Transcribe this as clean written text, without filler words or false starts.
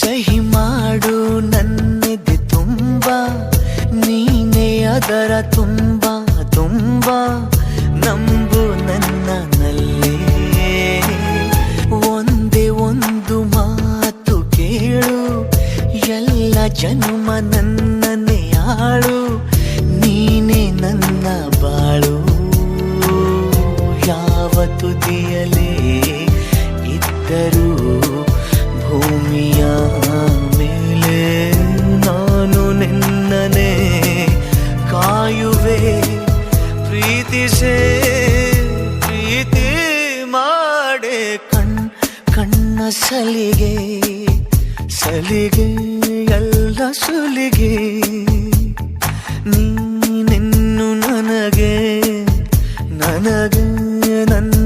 ಕಹಿ ಮಾಡು ನನ್ನೆದೆ ತುಂಬ, ನೀನೇ ಅದರ ತುಂಬ ತುಂಬ. ನಂಬು ನನ್ನಲ್ಲಿ ಒಂದೇ ಒಂದು ಮಾತು ಕೇಳು, ಎಲ್ಲ ಜನ್ಮ ನನ್ನನ್ನೇ ಆಳು, ನೀನೇ ನನ್ನ ಬಾಳು. ಯಾವ ತುದಿಯಲೇ ಇದ್ದರೂ ಭೂಮಿಯ ಮೇಲೆ ನಾನು ನಿನ್ನನೆ ಕಾಯುವೆ. ಪ್ರೀತಿಸೇ ಪ್ರೀತಿ ಮಾಡೆ ಕಣ್ಣ ಸಲಿಗೆ ಸಲಿಗೆ ಎಲ್ಲ ಸುಲಿಗೆ. ನೀನಿನ್ನು ನನಗೆ ನನಗೆ ನನ್ನ